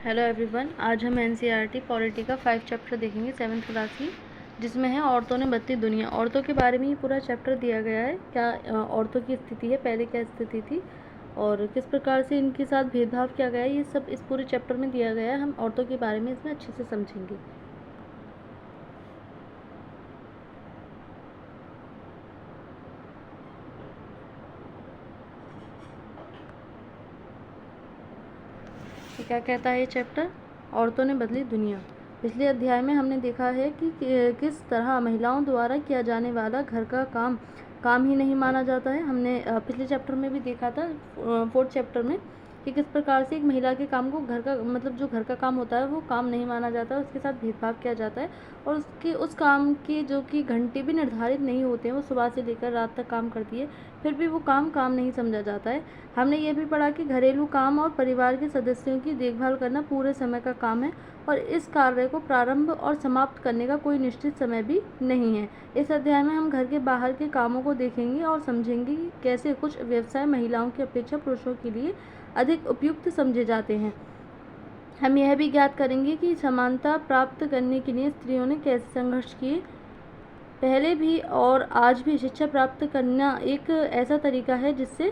Hello everyone, आज हम NCERT polity का 5 चैप्टर देखेंगे 7th क्लास की, जिसमें है औरतों ने बदली दुनिया। औरतों के बारे में ये पूरा चैप्टर दिया गया है। क्या औरतों की स्थिति है, पहले क्या स्थिति थी और किस प्रकार से इनके साथ भेदभाव किया गया है, ये सब इस पूरे चैप्टर में दिया गया है। हम औरतों के बारे में इसमें अच्छे से समझेंगे। क्या कहता है ये चैप्टर? औरतों ने बदली दुनिया। पिछले अध्याय में हमने देखा है कि किस तरह महिलाओं द्वारा किया जाने वाला घर का काम ही नहीं माना जाता है। हमने पिछले चैप्टर में भी देखा था, 4th चैप्टर में, कि किस प्रकार से एक महिला के काम को घर का जो घर का काम होता है वो काम नहीं माना जाता है, उसके साथ भेदभाव किया जाता है और उस काम के जो कि घंटे भी निर्धारित नहीं होते हैं, वो सुबह से लेकर रात तक काम करती है, फिर भी वो काम नहीं समझा जाता है। हमने ये भी पढ़ा कि घरेलू काम और परिवार के सदस्यों की देखभाल करना पूरे समय का काम है और इस कार्य को प्रारंभ और समाप्त करने का कोई निश्चित समय भी नहीं है। इस अध्याय में हम घर के बाहर के कामों को देखेंगे और समझेंगे कि कैसे कुछ व्यवसाय महिलाओं की अपेक्षा पुरुषों के लिए अधिक उपयुक्त समझे जाते हैं। हम यह भी ज्ञात करेंगे कि समानता प्राप्त करने के लिए स्त्रियों ने कैसे संघर्ष किए। पहले भी और आज भी शिक्षा प्राप्त करना एक ऐसा तरीका है जिससे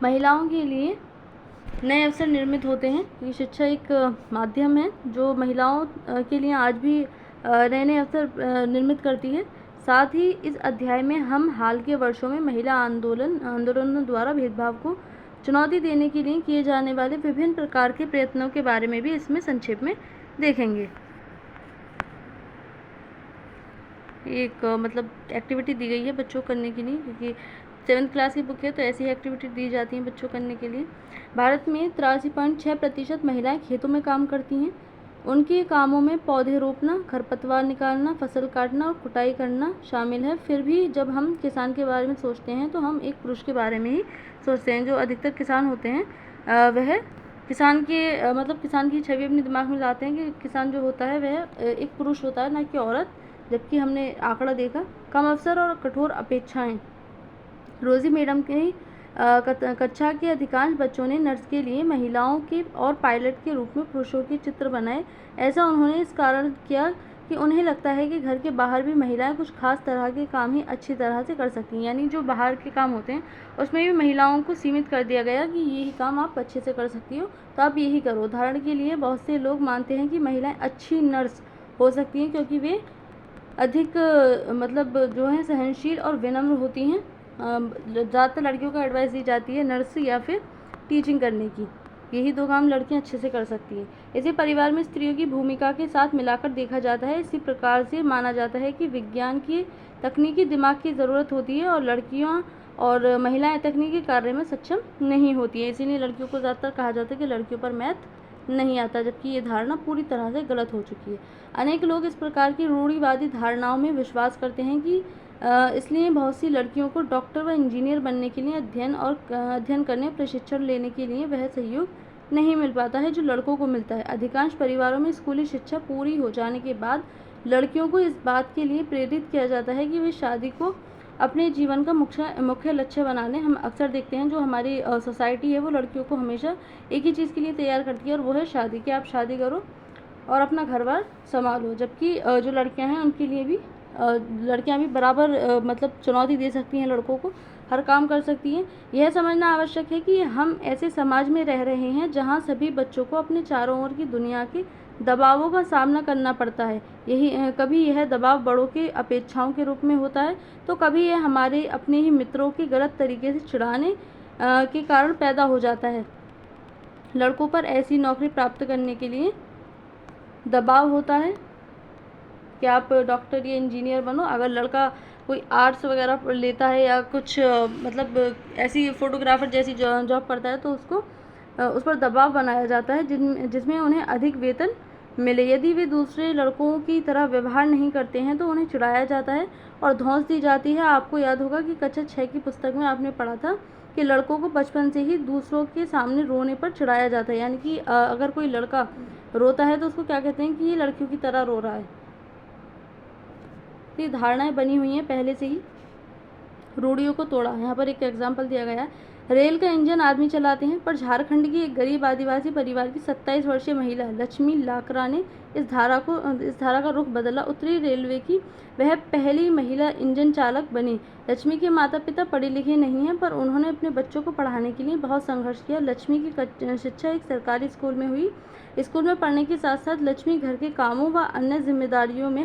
महिलाओं के लिए नए अवसर निर्मित होते हैं। ये शिक्षा एक माध्यम है जो महिलाओं के लिए आज भी नए नए अवसर निर्मित करती है। साथ ही इस अध्याय में हम हाल के वर्षों में महिला आंदोलनों द्वारा भेदभाव को चुनौती देने के लिए किए जाने वाले विभिन्न प्रकार के प्रयत्नों के बारे में भी इसमें संक्षेप में देखेंगे। एक एक्टिविटी दी गई है बच्चों करने के लिए, क्योंकि 7th क्लास की बुक है तो ऐसी एक्टिविटी दी जाती हैं बच्चों करने के लिए। भारत में 83.6% महिलाएं खेतों में काम करती हैं। उनके कामों में पौधे रोपना, खरपतवार निकालना, फसल काटना और कुटाई करना शामिल है। फिर भी जब हम किसान के बारे में सोचते हैं तो हम एक पुरुष के बारे में ही सोचते हैं। जो अधिकतर किसान होते हैं वह किसान के किसान की छवि अपने दिमाग में लाते हैं कि किसान जो होता है वह एक पुरुष होता है, ना कि औरत। जबकि हमने आंकड़ा देखा, कम अवसर और कठोर अपेक्षाएं। रोजी मैडम की कक्षा के अधिकांश बच्चों ने नर्स के लिए महिलाओं के और पायलट के रूप में पुरुषों के चित्र बनाए। ऐसा उन्होंने इस कारण किया कि उन्हें लगता है कि घर के बाहर भी महिलाएं कुछ खास तरह के काम ही अच्छी तरह से कर सकती हैं। यानी जो बाहर के काम होते हैं उसमें भी महिलाओं को सीमित कर दिया गया कि यही काम आप अच्छे से कर सकती हो, तो आप यही करो। उदाहरण के लिए बहुत से लोग मानते हैं कि महिलाएं अच्छी नर्स हो सकती हैं क्योंकि वे अधिक जो है सहनशील और विनम्र होती हैं। ज़्यादातर लड़कियों को एडवाइस दी जाती है नर्स या फिर टीचिंग करने की। यही 2 काम लड़कियां अच्छे से कर सकती हैं। इसे परिवार में स्त्रियों की भूमिका के साथ मिलाकर देखा जाता है। इसी प्रकार से माना जाता है कि विज्ञान की तकनीकी दिमाग की ज़रूरत होती है और लड़कियां और महिलाएं तकनीकी कार्य में सक्षम नहीं होती हैं। इसीलिए लड़कियों को ज़्यादातर कहा जाता है कि लड़कियों पर मैथ नहीं आता, जबकि ये धारणा पूरी तरह से गलत हो चुकी है। अनेक लोग इस प्रकार की रूढ़िवादी धारणाओं में विश्वास करते हैं कि इसलिए बहुत सी लड़कियों को डॉक्टर व इंजीनियर बनने के लिए अध्ययन करने, प्रशिक्षण लेने के लिए वह सहयोग नहीं मिल पाता है जो लड़कों को मिलता है। अधिकांश परिवारों में स्कूली शिक्षा पूरी हो जाने के बाद लड़कियों को इस बात के लिए प्रेरित किया जाता है कि वे शादी को अपने जीवन का मुख्य लक्ष्य बना लें। हम अक्सर देखते हैं जो हमारी सोसाइटी है वो लड़कियों को हमेशा एक ही चीज़ के लिए तैयार करती है और वो है शादी, कि आप शादी करो और अपना घर बार संभालो। जबकि जो लड़कियां हैं उनके लिए भी लड़कियां भी बराबर चुनौती दे सकती हैं, लड़कों को हर काम कर सकती हैं। यह समझना आवश्यक है कि हम ऐसे समाज में रह रहे हैं जहां सभी बच्चों को अपने चारों ओर की दुनिया के दबावों का सामना करना पड़ता है। कभी यह दबाव बड़ों की अपेक्षाओं के रूप में होता है तो कभी यह हमारे अपने ही मित्रों के गलत तरीके से चिढ़ाने के कारण पैदा हो जाता है। लड़कों पर ऐसी नौकरी प्राप्त करने के लिए दबाव होता है कि आप डॉक्टर या इंजीनियर बनो। अगर लड़का कोई आर्ट्स वगैरह लेता है या कुछ ऐसी फोटोग्राफर जैसी जॉब करता है तो उसको उस पर दबाव बनाया जाता है जिसमें उन्हें अधिक वेतन मिले। यदि वे दूसरे लड़कों की तरह व्यवहार नहीं करते हैं तो उन्हें चिढ़ाया जाता है और धौंस दी जाती है। आपको याद होगा कि कक्षा 6 की पुस्तक में आपने पढ़ा था कि लड़कों को बचपन से ही दूसरों के सामने रोने पर चिढ़ाया जाता है। यानी कि अगर कोई लड़का रोता है तो उसको क्या कहते हैं कि ये लड़कियों की तरह रो रहा है। ये धारणाएं बनी हुई हैं पहले से ही, रूढ़ियों को तोड़ा। यहाँ पर एक एग्जाम्पल दिया गया है, रेल का इंजन आदमी चलाते हैं, पर झारखंड की एक गरीब आदिवासी परिवार की 27 वर्षीय महिला लक्ष्मी लाकरा ने इस धारा का रुख बदला। उत्तरी रेलवे की वह पहली महिला इंजन चालक बनी। लक्ष्मी के माता पिता पढ़े लिखे नहीं हैं, पर उन्होंने अपने बच्चों को पढ़ाने के लिए बहुत संघर्ष किया। लक्ष्मी की शिक्षा एक सरकारी स्कूल में हुई। स्कूल में पढ़ने के साथ साथ लक्ष्मी घर के कामों व अन्य जिम्मेदारियों में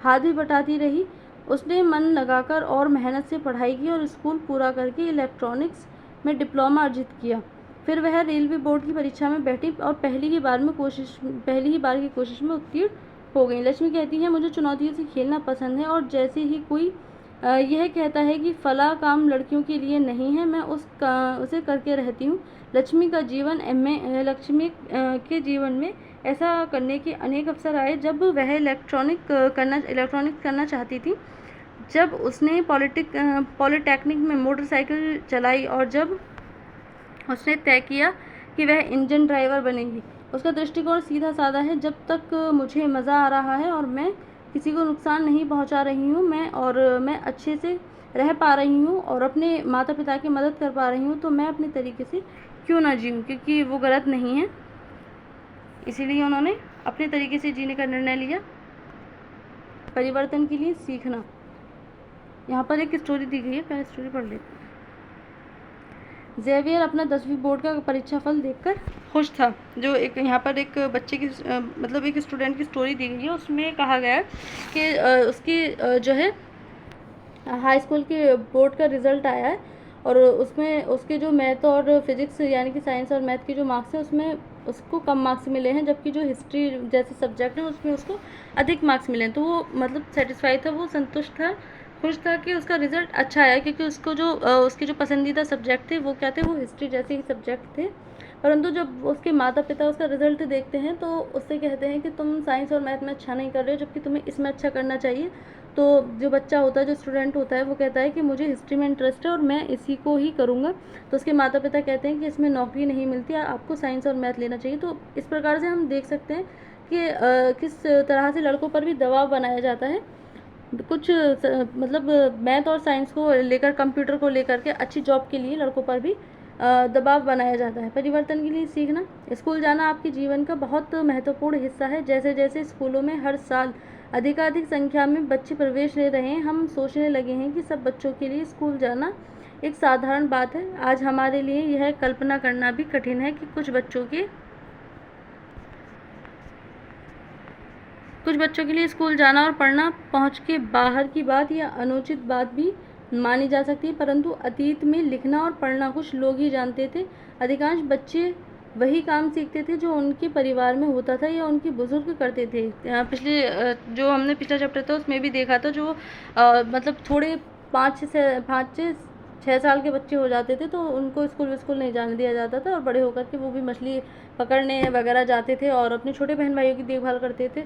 हाथ भी बटाती रही। उसने मन लगाकर और मेहनत से पढ़ाई की और स्कूल पूरा करके इलेक्ट्रॉनिक्स में डिप्लोमा अर्जित किया। फिर वह रेलवे बोर्ड की परीक्षा में बैठी और पहली ही बार की कोशिश में उत्तीर्ण हो गई। लक्ष्मी कहती है, मुझे चुनौतियों से खेलना पसंद है और जैसे ही कोई यह कहता है कि फला काम लड़कियों के लिए नहीं है, मैं उसे करके रहती हूँ। लक्ष्मी के जीवन में ऐसा करने के अनेक अवसर आए जब वह इलेक्ट्रॉनिक्स करना चाहती थी। जब उसने पॉलिटेक्निक में मोटरसाइकिल चलाई और जब उसने तय किया कि वह इंजन ड्राइवर बनेगी। उसका दृष्टिकोण सीधा साधा है, जब तक मुझे मज़ा आ रहा है और मैं किसी को नुकसान नहीं पहुंचा रही हूँ, मैं अच्छे से रह पा रही हूँ और अपने माता पिता की मदद कर पा रही हूँ, तो मैं अपने तरीके से क्यों ना जीऊँ, क्योंकि वो गलत नहीं है। इसीलिए उन्होंने अपने तरीके से जीने का निर्णय लिया। परिवर्तन के लिए सीखना। यहाँ पर एक स्टोरी दी गई है, पहले स्टोरी पढ़ लेते हैं। ज़ेवियर अपना 10वीं बोर्ड का परीक्षा फल देखकर खुश था। जो एक यहाँ पर एक बच्चे की मतलब एक स्टूडेंट की स्टोरी दी गई है, उसमें कहा गया है कि उसकी जो है हाई स्कूल के बोर्ड का रिज़ल्ट आया है और उसमें उसके जो मैथ और फिज़िक्स यानी कि साइंस और मैथ के जो मार्क्स हैं उसमें उसको कम मार्क्स मिले हैं, जबकि जो हिस्ट्री जैसे सब्जेक्ट हैं उसमें उसको अधिक मार्क्स मिले हैं। तो वो मतलब सेटिस्फाइड था, वो संतुष्ट था, खुश था कि उसका रिज़ल्ट अच्छा आया, क्योंकि उसके जो पसंदीदा सब्जेक्ट थे वो क्या थे, वो हिस्ट्री जैसे ही सब्जेक्ट थे। परंतु जब उसके माता पिता उसका रिज़ल्ट देखते हैं तो उससे कहते हैं कि तुम साइंस और मैथ में अच्छा नहीं कर रहे हो, जबकि तुम्हें इसमें अच्छा करना चाहिए। तो जो बच्चा होता है, जो स्टूडेंट होता है, वो कहता है कि मुझे हिस्ट्री में इंटरेस्ट है और मैं इसी को ही करूँगा। तो उसके माता पिता कहते हैं कि इसमें नौकरी नहीं मिलती, आपको साइंस और मैथ लेना चाहिए। तो इस प्रकार से हम देख सकते हैं कि किस तरह से लड़कों पर भी दबाव बनाया जाता है। कुछ मतलब मैथ और साइंस को लेकर, कंप्यूटर को लेकर के अच्छी जॉब के लिए लड़कों पर भी दबाव बनाया जाता है। परिवर्तन के लिए सीखना। स्कूल जाना आपके जीवन का बहुत महत्वपूर्ण हिस्सा है। जैसे जैसे स्कूलों में हर साल अधिकाधिक संख्या में बच्चे प्रवेश ले रहे हैं, हम सोचने लगे हैं कि सब बच्चों के लिए स्कूल जाना एक साधारण बात है। आज हमारे लिए यह कल्पना करना भी कठिन है कि कुछ बच्चों के लिए स्कूल जाना और पढ़ना पहुंच के बाहर की बात या अनुचित बात भी मानी जा सकती है, परंतु अतीत में लिखना और पढ़ना कुछ लोग ही जानते थे। अधिकांश बच्चे वही काम सीखते थे जो उनके परिवार में होता था या उनके बुजुर्ग करते थे। जो हमने पिछला चैप्टर था उसमें भी देखा था, जो मतलब थोड़े 5 से 6 साल के बच्चे हो जाते थे तो उनको स्कूल नहीं जाने दिया जाता था और बड़े होकर के वो भी मछली पकड़ने वगैरह जाते थे और अपने छोटे बहन भाइयों की देखभाल करते थे।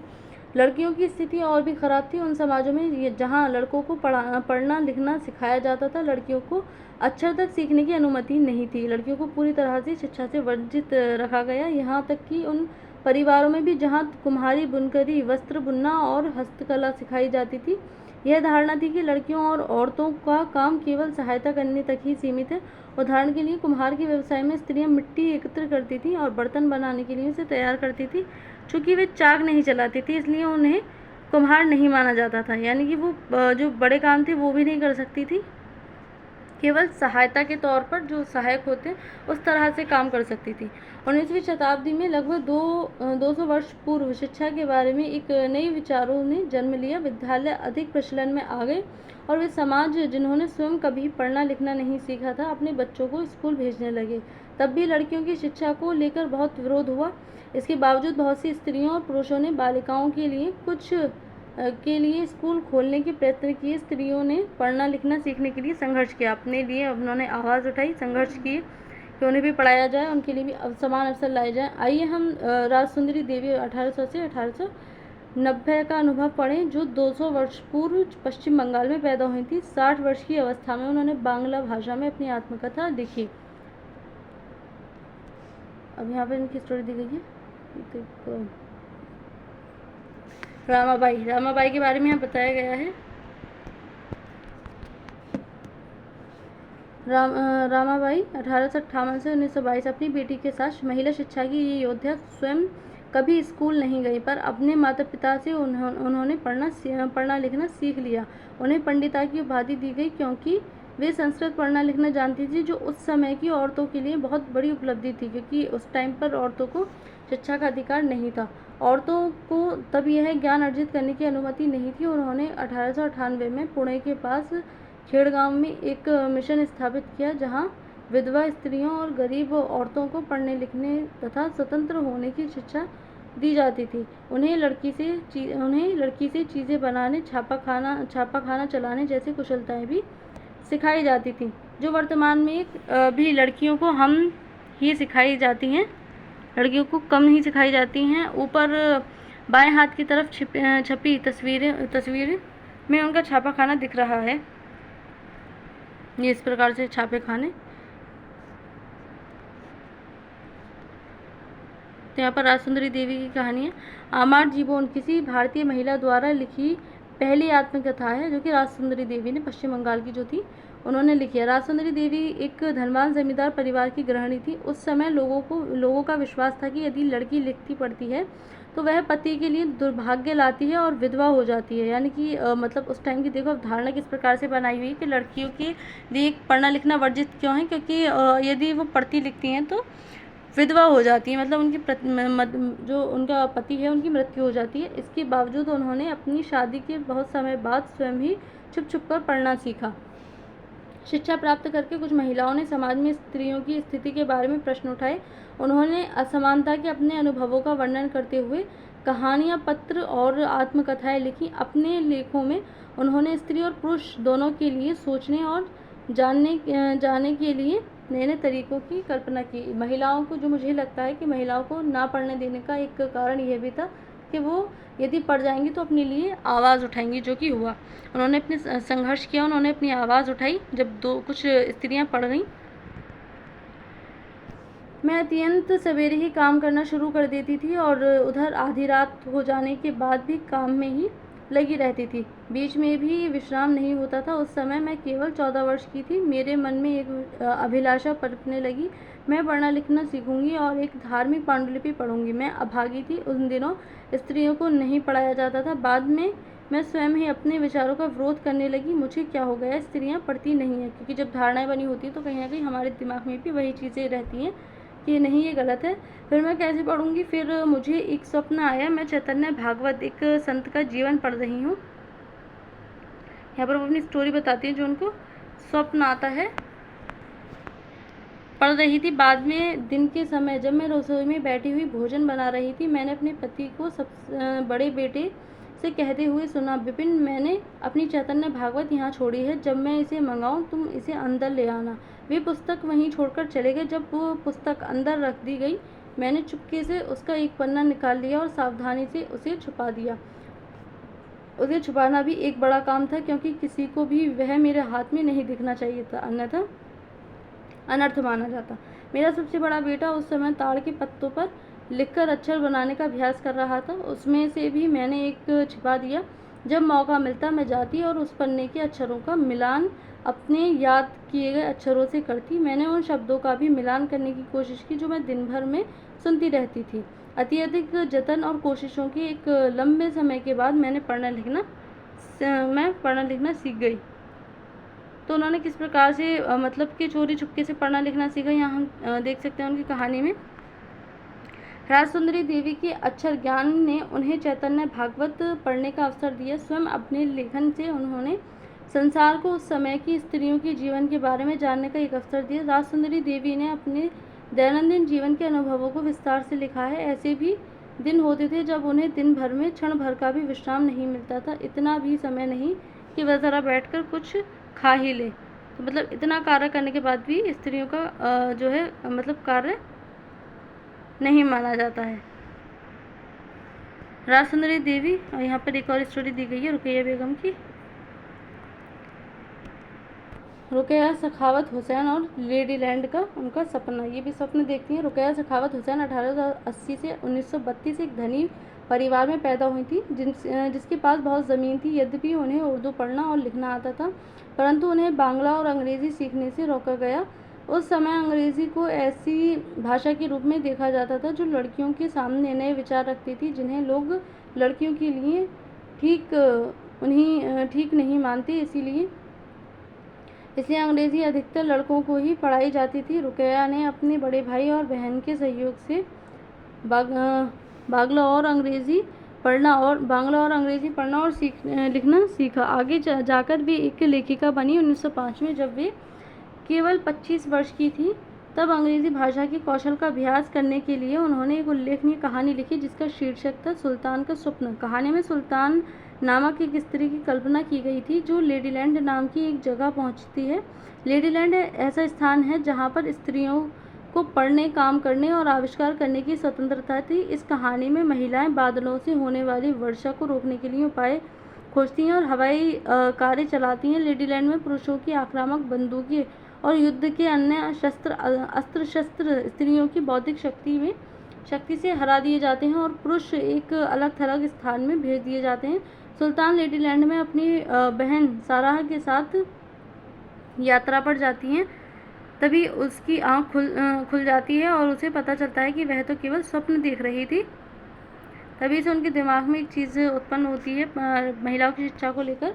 लड़कियों की स्थिति और भी ख़राब थी उन समाजों में जहाँ लड़कों को पढ़ना लिखना सिखाया जाता था, लड़कियों को अक्षर तक सीखने की अनुमति नहीं थी। लड़कियों को पूरी तरह से शिक्षा से वंचित रखा गया। यहाँ तक कि उन परिवारों में भी जहाँ कुम्हारी, बुनकरी, वस्त्र बुनना और हस्तकला सिखाई जाती थी, यह धारणा थी कि लड़कियों और औरतों का काम केवल सहायता करने तक ही सीमित है। उदाहरण के लिए कुम्हार के व्यवसाय में स्त्रियां मिट्टी एकत्र करती थीं और बर्तन बनाने के लिए उसे तैयार करती थी। चूँकि वे चाक नहीं चलाती थी इसलिए उन्हें कुम्हार नहीं माना जाता था, यानी कि वो जो बड़े काम थे वो भी नहीं कर सकती थी, केवल सहायता के तौर पर जो सहायक होते उस तरह से काम कर सकती थी। 19वीं शताब्दी में लगभग 200 वर्ष पूर्व शिक्षा के बारे में एक नई विचारों ने जन्म लिया। विद्यालय अधिक प्रचलन में आ गए और वे समाज जिन्होंने स्वयं कभी पढ़ना लिखना नहीं सीखा था अपने बच्चों को स्कूल भेजने लगे। तब भी लड़कियों की शिक्षा को लेकर बहुत विरोध हुआ। इसके बावजूद बहुत सी स्त्रियों और पुरुषों ने बालिकाओं के लिए स्कूल खोलने के प्रयत्न किए। स्त्रियों ने पढ़ना लिखना सीखने के लिए संघर्ष किया, अपने लिए उन्होंने आवाज़ उठाई, संघर्ष किए कि उन्हें भी पढ़ाया जाए, उनके लिए भी समान अवसर लाए जाएं। आइए हम राजसुंदरी देवी 1800 से 1890 का अनुभव पढ़ें, जो 200 वर्ष पूर्व पश्चिम बंगाल में पैदा हुई थी। 60 वर्ष की अवस्था में उन्होंने बांग्ला भाषा में अपनी आत्मकथा लिखी। अब यहाँ पर इनकी स्टोरी दी गई है। रामाबाई के बारे में यहाँ बताया गया है। रामाबाई 1858 से 1922 अपनी बेटी के साथ महिला शिक्षा की ये योद्धा स्वयं कभी स्कूल नहीं गई, पर अपने माता पिता से उन्होंने पढ़ना लिखना सीख लिया। उन्हें पंडिता की उपाधि दी गई क्योंकि वे संस्कृत पढ़ना लिखना जानती थी, जो उस समय की औरतों के लिए बहुत बड़ी उपलब्धि थी, क्योंकि उस टाइम पर औरतों को शिक्षा का अधिकार नहीं था। औरतों को तब यह ज्ञान अर्जित करने की अनुमति नहीं थी। उन्होंने 1898 में पुणे के पास खेड़गांव में एक मिशन स्थापित किया, जहां विधवा स्त्रियों और गरीब औरतों को पढ़ने लिखने तथा स्वतंत्र होने की शिक्षा दी जाती थी। उन्हें लड़की से चीज़ें बनाने, छापा खाना चलाने जैसी कुशलताएं भी सिखाई जाती थी, जो वर्तमान में भी लड़कियों को हम ही सिखाई जाती हैं, लड़कियों को कम ही सिखाई जाती हैं। ऊपर बाएं हाथ की तरफ छपी तस्वीर में उनका छापा खाना दिख रहा है। ये इस प्रकार से छापे खाने। तो यहाँ पर राजसुंदरी देवी की कहानी है। आमार जीवोन किसी भारतीय महिला द्वारा लिखी पहली आत्मकथा है, जो कि राजसुंदरी देवी ने पश्चिम बंगाल की जो थी उन्होंने लिखी है। राजसुंदरी देवी एक धनवान जमींदार परिवार की गृहिणी थी। उस समय लोगों का विश्वास था कि यदि लड़की लिखती पढ़ती है तो वह पति के लिए दुर्भाग्य लाती है और विधवा हो जाती है। यानी कि मतलब उस टाइम की देखो अब धारणा किस प्रकार से बनाई हुई है कि लड़कियों के लिए पढ़ना लिखना वर्जित क्यों है, क्योंकि यदि वो पढ़ती लिखती हैं तो विधवा हो जाती है, मतलब उनकी जो उनका पति है उनकी मृत्यु हो जाती है। इसके बावजूद उन्होंने अपनी शादी के बहुत समय बाद स्वयं ही छुप छुप कर पढ़ना सीखा। शिक्षा प्राप्त करके कुछ महिलाओं ने समाज में स्त्रियों की स्थिति के बारे में प्रश्न उठाए। उन्होंने असमानता के अपने अनुभवों का वर्णन करते हुए कहानियाँ, पत्र और आत्मकथाएं लिखी। अपने लेखों में उन्होंने स्त्री और पुरुष दोनों के लिए सोचने और जानने के लिए नए नए तरीकों की कल्पना की। महिलाओं को, जो मुझे लगता है कि महिलाओं को ना पढ़ने देने का एक कारण यह भी था कि वो यदि पढ़ जाएंगी तो अपने लिए आवाज़ उठाएंगी, जो कि हुआ। उन्होंने अपने संघर्ष किया, उन्होंने अपनी आवाज़ उठाई। जब कुछ स्त्रियां पढ़ गईं, मैं अत्यंत सवेरे ही काम करना शुरू कर देती थी और उधर आधी रात हो जाने के बाद भी काम में ही लगी रहती थी। बीच में भी विश्राम नहीं होता था। उस समय मैं केवल 14 वर्ष की थी। मेरे मन में एक अभिलाषा पनपने लगी, मैं पढ़ना लिखना सीखूंगी और एक धार्मिक पांडुलिपि पढ़ूंगी। मैं अभागी थी। उन दिनों स्त्रियों को नहीं पढ़ाया जाता था। बाद में मैं स्वयं ही अपने विचारों का विरोध करने लगी। मुझे क्या हो गया, स्त्रियां पढ़ती नहीं हैं, क्योंकि जब धारणाएं बनी होती है तो कहीं ना कहीं हमारे दिमाग में भी वही चीज़ें रहती हैं कि नहीं, ये गलत है। फिर मैं कैसे पढ़ूंगी। फिर मुझे एक स्वप्न आया, मैं चैतन्य भागवत एक संत का जीवन पढ़ रही हूँ। यहाँ पर वो अपनी स्टोरी बताती है, जो उनको स्वप्न आता है, पढ़ रही थी। बाद में दिन के समय जब मैं रसोई में बैठी हुई भोजन बना रही थी, मैंने अपने पति को बड़े बेटे से कहते हुए सुना, विपिन, मैंने अपनी चैतन्य भागवत यहाँ छोड़ी है, जब मैं इसे मंगाऊँ तुम इसे अंदर ले आना। वे पुस्तक वहीं छोड़कर चले गए। जब वो पुस्तक अंदर रख दी गई, मैंने चुपके से उसका एक पन्ना निकाल लिया और सावधानी से उसे छुपा दिया। उसे छुपाना भी एक बड़ा काम था, क्योंकि किसी को भी वह मेरे हाथ में नहीं दिखना चाहिए था, अन्यथा अनर्थ माना जाता। मेरा सबसे बड़ा बेटा उस समय ताड़ के पत्तों पर लिखकर अक्षर बनाने का अभ्यास कर रहा था। उसमें से भी मैंने एक छिपा दिया। जब मौका मिलता मैं जाती और उस पन्ने के अक्षरों का मिलान अपने याद किए गए अक्षरों से करती। मैंने उन शब्दों का भी मिलान करने की कोशिश की जो मैं दिन भर में सुनती रहती थी। अत्यधिक जतन और कोशिशों के एक लंबे समय के बाद मैं पढ़ना लिखना सीख गई। तो उन्होंने किस प्रकार से मतलब कि चोरी चुपके से पढ़ना लिखना सीखा, यहाँ हम देख सकते हैं उनकी कहानी में। राजसुंदरी देवी के अक्षर ज्ञान ने उन्हें चैतन्य भागवत पढ़ने का अवसर दिया। स्वयं अपने लेखन से उन्होंने संसार को उस समय की स्त्रियों के जीवन के बारे में जानने का एक अवसर दिया। राजसुंदरी देवी ने अपने दैनंदिन जीवन के अनुभवों को विस्तार से लिखा है। ऐसे भी दिन होते थे जब उन्हें दिन भर में क्षण भर का भी विश्राम नहीं मिलता था। इतना भी समय नहीं कि वह ज़रा बैठकर कुछ खा ही ले। तो मतलब इतना कार्य करने के बाद भी स्त्रियों का जो है मतलब कार्य नहीं माना जाता है। राजसुंदरी देवी, और यहाँ पर एक और स्टोरी दी गई है रुकैया बेगम की। रुकैया सखावत हुसैन और लेडी लैंड का उनका सपना, ये भी स्वप्न देखती हैं। रुकैया सखावत हुसैन 1880 से 1932 एक धनी परिवार में पैदा हुई थी, जिसके पास बहुत ज़मीन थी। यद्यपि उन्हें उर्दू पढ़ना और लिखना आता था, परंतु उन्हें बांग्ला और अंग्रेज़ी सीखने से रोका गया। उस समय अंग्रेज़ी को ऐसी भाषा के रूप में देखा जाता था जो लड़कियों के सामने नए विचार रखती थी, जिन्हें लोग लड़कियों के लिए ठीक नहीं मानते। इसलिए अंग्रेज़ी अधिकतर लड़कों को ही पढ़ाई जाती थी। रुकैया ने अपने बड़े भाई और बहन के सहयोग से बांग्ला और अंग्रेज़ी पढ़ना और लिखना सीखा। आगे जाकर भी एक लेखिका बनी। 1905 में जब वे केवल 25 वर्ष की थी, तब अंग्रेज़ी भाषा के कौशल का अभ्यास करने के लिए उन्होंने एक उल्लेखनीय कहानी लिखी, जिसका शीर्षक था सुल्तान का स्वप्न। कहानी में सुल्तान नामक एक स्त्री की कल्पना की गई थी, जो लेडीलैंड नाम की एक जगह पहुंचती है। लेडीलैंड ऐसा स्थान है जहां पर स्त्रियों को पढ़ने, काम करने और आविष्कार करने की स्वतंत्रता थी। इस कहानी में महिलाएं बादलों से होने वाली वर्षा को रोकने के लिए उपाय खोजती हैं और हवाई कारें चलाती हैं। लेडीलैंड में पुरुषों की आक्रामक बंदूकें और युद्ध के अन्य अस्त्र शस्त्र स्त्रियों की बौद्धिक शक्ति से हरा दिए जाते हैं और पुरुष एक अलग थलग स्थान में भेज दिए जाते हैं। सुल्तान लेडीलैंड में अपनी बहन साराह के साथ यात्रा पर जाती हैं। तभी उसकी आँख खुल जाती है और उसे पता चलता है कि वह तो केवल स्वप्न देख रही थी। तभी से उनके दिमाग में एक चीज़ उत्पन्न होती है महिलाओं की शिक्षा को लेकर।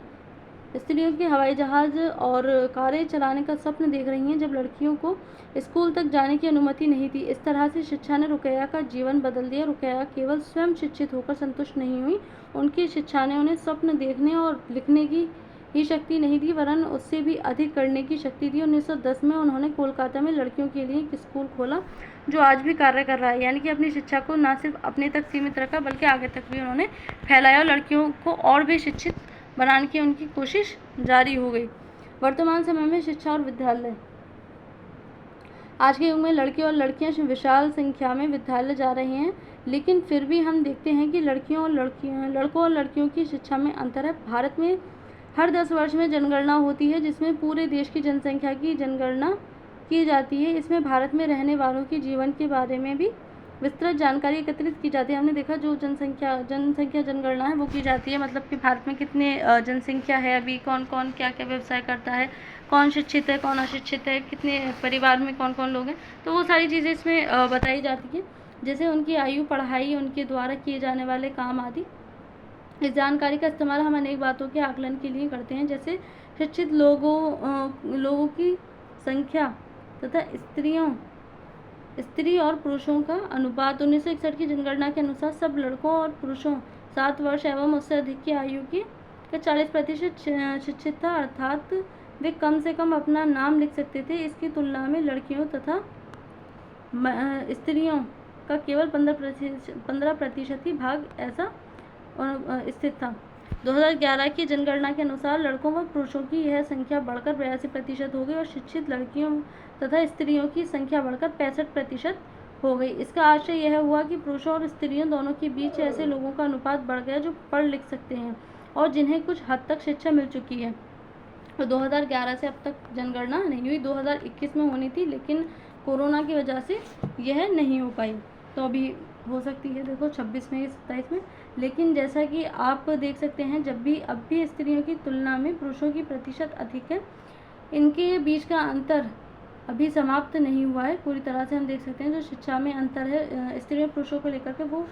स्त्रियों के हवाई जहाज़ और कारें चलाने का स्वप्न देख रही हैं, जब लड़कियों को स्कूल तक जाने की अनुमति नहीं थी। इस तरह से शिक्षा ने रुकैया का जीवन बदल दिया। रुकैया केवल स्वयं शिक्षित होकर संतुष्ट नहीं हुई, उनकी शिक्षा ने उन्हें स्वप्न देखने और लिखने की ही शक्ति नहीं दी, वरन उससे भी अधिक करने की शक्ति दी। 1910 में उन्होंने कोलकाता में लड़कियों के लिए एक स्कूल खोला, जो आज भी कार्य कर रहा है। यानी कि अपनी शिक्षा को न सिर्फ अपने तक सीमित रखा, बल्कि आगे तक भी उन्होंने फैलाया और लड़कियों को और भी शिक्षित बनाने की उनकी कोशिश जारी हो गई। वर्तमान समय में शिक्षा और विद्यालय। आज के युग में लड़के और लड़कियां विशाल संख्या में विद्यालय जा रहे हैं, लेकिन फिर भी हम देखते हैं कि लड़कों और लड़कियों की शिक्षा में अंतर है। भारत में हर 10 वर्ष में जनगणना होती है, जिसमें पूरे देश की जनसंख्या की जनगणना की जाती है। इसमें भारत में रहने वालों के जीवन के बारे में भी विस्तृत जानकारी एकत्रित की जाती है। हमने देखा जो जनसंख्या जनगणना है वो की जाती है, मतलब कि भारत में कितने जनसंख्या है, अभी कौन कौन क्या क्या व्यवसाय करता है, कौन शिक्षित है, कौन अशिक्षित है, कितने परिवार में कौन कौन लोग हैं, तो वो सारी चीज़ें इसमें बताई जाती हैं, जैसे उनकी आयु, पढ़ाई, उनके द्वारा किए जाने वाले काम आदि। इस जानकारी का इस्तेमाल हम अनेक बातों के आकलन के लिए करते हैं, जैसे शिक्षित लोगों की संख्या तथा स्त्री और पुरुषों का अनुपात। 1961 की जनगणना के अनुसार सब लड़कों और पुरुषों 7 वर्ष एवं उससे अधिक की आयु के 40% शिक्षित था, अर्थात वे कम से कम अपना नाम लिख सकते थे। इसकी तुलना में लड़कियों तथा स्त्रियों का केवल 15% ही भाग ऐसा स्थित था। 2011 की जनगणना के अनुसार लड़कों व पुरुषों की यह संख्या बढ़कर 82% हो गई और शिक्षित लड़कियों तथा स्त्रियों की संख्या बढ़कर 65% हो गई। इसका आशय यह हुआ कि पुरुषों और स्त्रियों दोनों के बीच ऐसे लोगों का अनुपात बढ़ गया जो पढ़ लिख सकते हैं और जिन्हें कुछ हद तक शिक्षा मिल चुकी है। तो 2011 से अब तक जनगणना नहीं हुई, 2021 में होनी थी, लेकिन कोरोना की वजह से यह नहीं हो पाई, तो अभी हो सकती है, देखो 26 में या 27 में। लेकिन जैसा कि आप देख सकते हैं, अब भी स्त्रियों की तुलना में पुरुषों की प्रतिशत अधिक है। इनके बीच का अंतर अभी समाप्त नहीं हुआ है पूरी तरह से। हम देख सकते हैं जो शिक्षा में अंतर है स्त्रियों पुरुषों को लेकर के, वो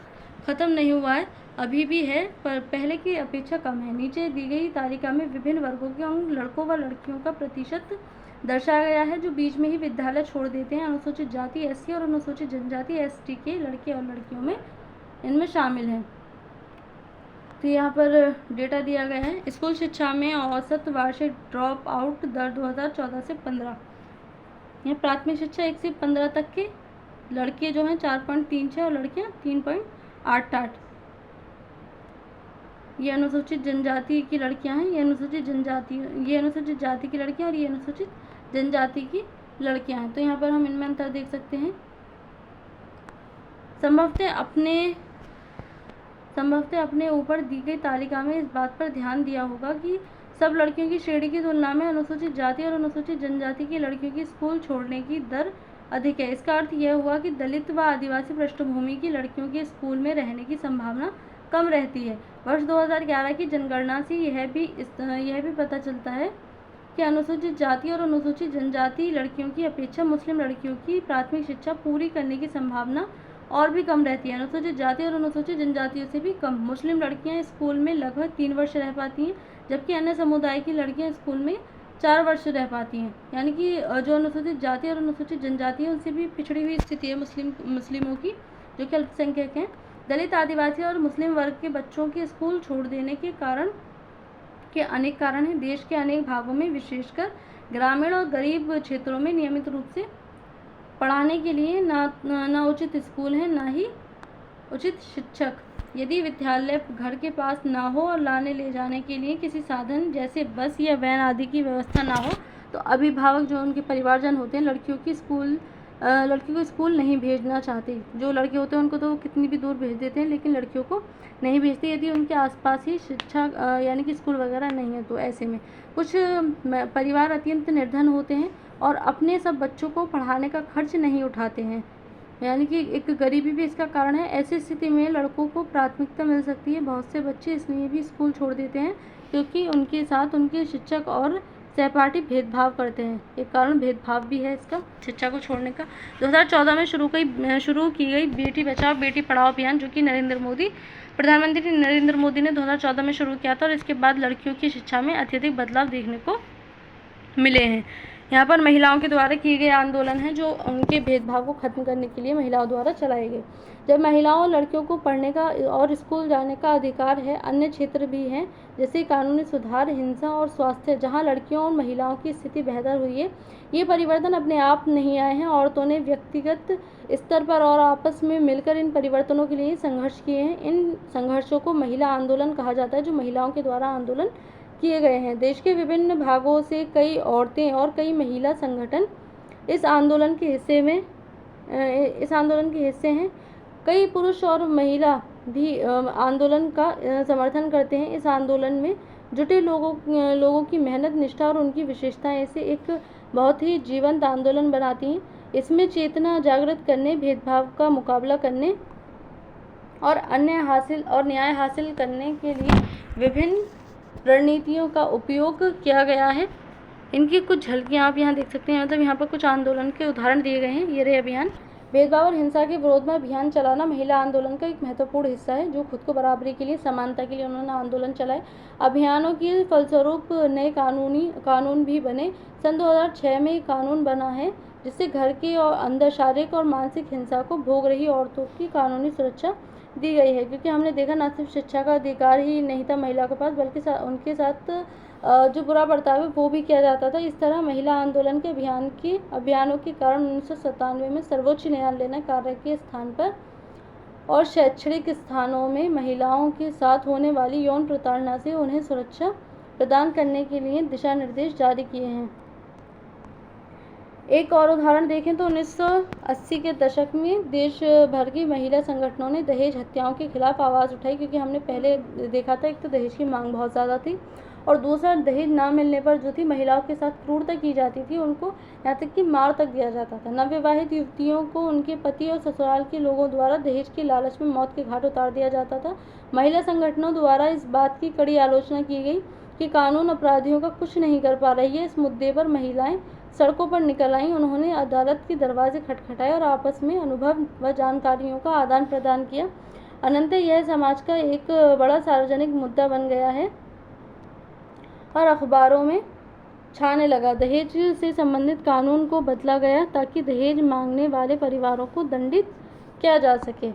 ख़त्म नहीं हुआ है, अभी भी है, पर पहले की अपेक्षा कम है। नीचे दी गई तालिका में विभिन्न वर्गों के लड़कों व लड़कियों का प्रतिशत दर्शाया गया है जो बीच में ही विद्यालय छोड़ देते हैं। अनुसूचित जाति SC और अनुसूचित जनजाति ST के लड़के और लड़कियों में इनमें शामिल हैं। तो यहाँ पर डेटा दिया गया है। स्कूल शिक्षा में औसत वार्षिक ड्रॉप आउट दर 2014 से 15। यहाँ प्राथमिक शिक्षा 1 से 15 तक के लड़के जो हैं 4.36 और लड़कियाँ 3.88। ये अनुसूचित जनजाति की लड़कियां हैं, ये अनुसूचित जाति की लड़कियां और ये अनुसूचित जनजाति की लड़कियां हैं। तो यहाँ पर हम इनमें अंतर देख सकते हैं। संभवतः अपने ऊपर दी गई तालिका में इस बात पर ध्यान दिया होगा कि सब लड़कियों की श्रेणी की तुलना में अनुसूचित जाति और अनुसूचित जनजाति की लड़कियों की स्कूल छोड़ने की दर अधिक है। इसका अर्थ यह हुआ कि दलित व आदिवासी पृष्ठभूमि की लड़कियों के स्कूल में रहने की संभावना कम रहती है। वर्ष 2011 की जनगणना से यह भी पता चलता है कि अनुसूचित जाति और अनुसूचित जनजाति लड़कियों की अपेक्षा मुस्लिम लड़कियों की प्राथमिक शिक्षा पूरी करने की संभावना और भी कम रहती है। अनुसूचित जाति और अनुसूचित जनजातियों से भी कम मुस्लिम लड़कियां स्कूल में लगभग 3 वर्ष रह पाती हैं, जबकि अन्य समुदाय की लड़कियां स्कूल में 4 वर्ष रह पाती हैं। यानी कि जो अनुसूचित जाति और अनुसूचित जनजाति है उनसे भी पिछड़ी हुई स्थिति है मुस्लिमों की, जो कि अल्पसंख्यक हैं। दलित, आदिवासी और मुस्लिम वर्ग के बच्चों के स्कूल छोड़ देने के अनेक कारण हैं। देश के अनेक भागों में, विशेषकर ग्रामीण और गरीब क्षेत्रों में नियमित रूप से पढ़ाने के लिए ना उचित स्कूल हैं, ना ही उचित शिक्षक। यदि विद्यालय घर के पास ना हो और लाने ले जाने के लिए किसी साधन जैसे बस या वैन आदि की व्यवस्था ना हो, तो अभिभावक जो उनके परिवारजन होते हैं लड़कियों को स्कूल नहीं भेजना चाहते। जो लड़के होते हैं उनको तो कितनी भी दूर भेज देते हैं, लेकिन लड़कियों को नहीं भेजते यदि उनके आसपास ही शिक्षा यानी कि स्कूल वगैरह नहीं है। तो ऐसे में कुछ परिवार अत्यंत निर्धन होते हैं और अपने सब बच्चों को पढ़ाने का खर्च नहीं उठाते हैं, यानी कि एक गरीबी भी इसका कारण है। ऐसी स्थिति में लड़कों को प्राथमिकता मिल सकती है। बहुत से बच्चे इसलिए भी स्कूल छोड़ देते हैं क्योंकि उनके साथ उनके शिक्षक और सहपाठी भेदभाव करते हैं। एक कारण भेदभाव भी है इसका, शिक्षा को छोड़ने का। 2014 में शुरू की गई बेटी बचाओ बेटी पढ़ाओ अभियान, जो कि प्रधानमंत्री नरेंद्र मोदी ने 2014 में शुरू किया था, और इसके बाद लड़कियों की शिक्षा में अत्यधिक बदलाव देखने को मिले हैं। यहाँ पर महिलाओं के द्वारा किए गए आंदोलन हैं जो उनके भेदभाव को खत्म करने के लिए महिलाओं द्वारा चलाए गए। जब महिलाओं और लड़कियों को पढ़ने का और स्कूल जाने का अधिकार है, अन्य क्षेत्र भी हैं जैसे कानूनी सुधार, हिंसा और स्वास्थ्य, जहाँ लड़कियों और महिलाओं की स्थिति बेहतर हुई है। ये परिवर्तन अपने आप नहीं आए हैं, औरतों ने व्यक्तिगत स्तर पर और आपस में मिलकर इन परिवर्तनों के लिए संघर्ष किए हैं। इन संघर्षों को महिला आंदोलन कहा जाता है, जो महिलाओं के द्वारा आंदोलन किए गए हैं। देश के विभिन्न भागों से कई औरतें और कई महिला संगठन इस आंदोलन के हिस्से हैं। कई पुरुष और महिला भी आंदोलन का समर्थन करते हैं। इस आंदोलन में जुटे लोगों की मेहनत, निष्ठा और उनकी विशेषताएं इसे एक बहुत ही जीवंत आंदोलन बनाती हैं। इसमें चेतना जागृत करने, भेदभाव का मुकाबला करने और न्याय हासिल करने के लिए विभिन्न रणनीतियों का उपयोग किया गया है। इनकी कुछ झलकियाँ आप यहाँ देख सकते हैं। मतलब यहाँ पर कुछ आंदोलन के उदाहरण दिए गए हैं। ये रहे अभियान। भेदभाव और हिंसा के विरोध में अभियान चलाना महिला आंदोलन का एक महत्वपूर्ण हिस्सा है, जो खुद को बराबरी के लिए, समानता के लिए उन्होंने आंदोलन चलाए। अभियानों के फलस्वरूप नए कानून भी बने। सन 2006 में एक कानून बना है जिससे घर के और अंदर शारीरिक और मानसिक हिंसा को भोग रही औरतों की कानूनी सुरक्षा दी गई है। क्योंकि हमने देखा न सिर्फ शिक्षा का अधिकार ही नहीं था महिला के पास, बल्कि उनके साथ जो बुरा बर्ताव है वो भी किया जाता था। इस तरह महिला आंदोलन के अभियानों के कारण 1997 में सर्वोच्च न्यायालय ने कार्य के स्थान पर और शैक्षणिक स्थानों में महिलाओं के साथ होने वाली यौन प्रताड़ना से उन्हें सुरक्षा प्रदान करने के लिए दिशा निर्देश जारी किए हैं। एक और उदाहरण देखें तो 1980 के दशक में देश भर की महिला संगठनों ने दहेज हत्याओं के खिलाफ आवाज़ उठाई, क्योंकि हमने पहले देखा था एक तो दहेज की मांग बहुत ज़्यादा थी और दूसरा दहेज ना मिलने पर जो थी महिलाओं के साथ क्रूरता की जाती थी, उनको यहाँ तक कि मार तक दिया जाता था। नवविवाहित युवतियों को उनके पति और ससुराल के लोगों द्वारा दहेज के लालच में मौत के घाट उतार दिया जाता था। महिला संगठनों द्वारा इस बात की कड़ी आलोचना की गई कि कानून अपराधियों का कुछ नहीं कर पा रही है। इस मुद्दे पर महिलाएं सड़कों पर निकल आईं। उन्होंने अदालत के दरवाजे खटखटाए और आपस में अनुभव व जानकारियों का आदान प्रदान किया। अनंततः यह समाज का एक बड़ा सार्वजनिक मुद्दा बन गया है और अखबारों में छाने लगा। दहेज से संबंधित कानून को बदला गया ताकि दहेज मांगने वाले परिवारों को दंडित किया जा सके।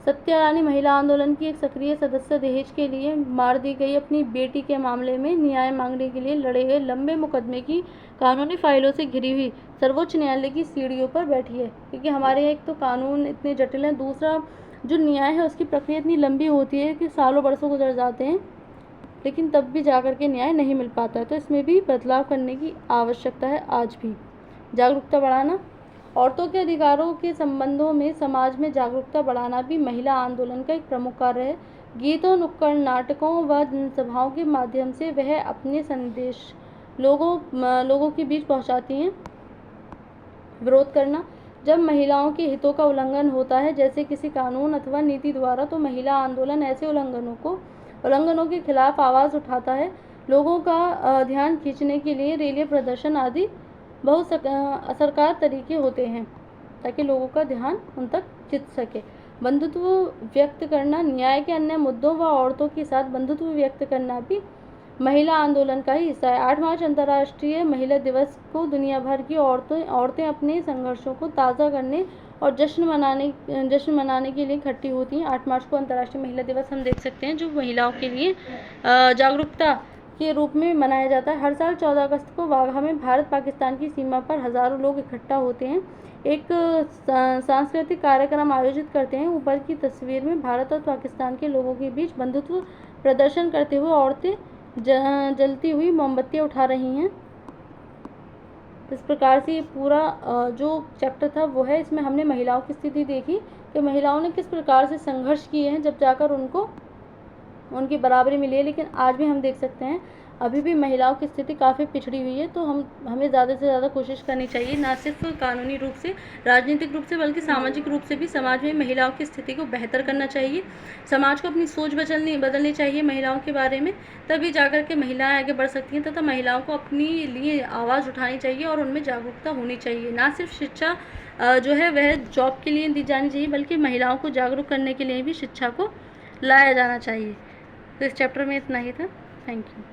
सत्या रानी महिला आंदोलन की एक सक्रिय सदस्य दहेज के लिए मार दी गई अपनी बेटी के मामले में न्याय मांगने के लिए लड़े गए लंबे मुकदमे की कानूनी फाइलों से घिरी हुई सर्वोच्च न्यायालय की सीढ़ियों पर बैठी है। क्योंकि हमारे यहाँ एक तो कानून इतने जटिल हैं, दूसरा जो न्याय है उसकी प्रक्रिया इतनी लंबी होती है कि सालों बरसों गुजर जाते हैं, लेकिन तब भी जाकर के न्याय नहीं मिल पाता है। तो इसमें भी बदलाव करने की आवश्यकता है। आज भी जागरूकता बढ़ाना, औरतों के अधिकारों के संबंधों में समाज में जागरूकता बढ़ाना भी महिला आंदोलन का एक प्रमुख कार्य है। गीतों, नुक्कड़ नाटकों व जनसभाओं के माध्यम से वह अपने संदेश लोगों के बीच पहुंचाती हैं। विरोध करना, जब महिलाओं के हितों का उल्लंघन होता है जैसे किसी कानून अथवा नीति द्वारा, तो महिला आंदोलन ऐसे उल्लंघनों के खिलाफ आवाज़ उठाता है। लोगों का ध्यान खींचने के लिए रैली, प्रदर्शन आदि बहुत असरकार तरीके होते हैं ताकि लोगों का ध्यान उन तक खिंच सके। बंधुत्व व्यक्त करना, न्याय के अन्य मुद्दों व औरतों के साथ बंधुत्व व्यक्त करना भी महिला आंदोलन का ही हिस्सा है। 8 मार्च अंतर्राष्ट्रीय महिला दिवस को दुनिया भर की औरतें अपने संघर्षों को ताज़ा करने और जश्न मनाने के लिए इकट्ठी होती हैं। 8 मार्च को अंतर्राष्ट्रीय महिला दिवस हम देख सकते हैं जो महिलाओं के लिए जागरूकता के रूप में मनाया जाता है। हर साल 14 अगस्त को वाघा में भारत पाकिस्तान की सीमा पर हजारों लोग इकट्ठा होते हैं, एक सांस्कृतिक कार्यक्रम आयोजित करते हैं। ऊपर की तस्वीर में भारत और पाकिस्तान के लोगों के बीच बंधुत्व प्रदर्शन करते हुए औरतें जलती हुई मोमबत्तियाँ उठा रही हैं। इस प्रकार से ये पूरा जो चैप्टर था वो है, इसमें हमने महिलाओं की स्थिति देखी कि महिलाओं ने किस प्रकार से संघर्ष किए हैं जब जाकर उनको उनकी बराबरी मिली है। लेकिन आज भी हम देख सकते हैं अभी भी महिलाओं की स्थिति काफ़ी पिछड़ी हुई है। तो हमें ज़्यादा से ज़्यादा कोशिश करनी चाहिए, ना सिर्फ कानूनी रूप से, राजनीतिक रूप से, बल्कि सामाजिक रूप से भी समाज में महिलाओं की स्थिति को बेहतर करना चाहिए। समाज को अपनी सोच बदलनी चाहिए महिलाओं के बारे में, तभी जाकर के महिलाएं आगे बढ़ सकती हैं तथा महिलाओं को अपनी लिए आवाज़ उठानी चाहिए और उनमें जागरूकता होनी चाहिए। ना सिर्फ शिक्षा जो है वह जॉब के लिए दी जानी चाहिए, बल्कि महिलाओं को जागरूक करने के लिए भी शिक्षा को लाया जाना चाहिए। तो इस चैप्टर में इतना ही था। Thank you.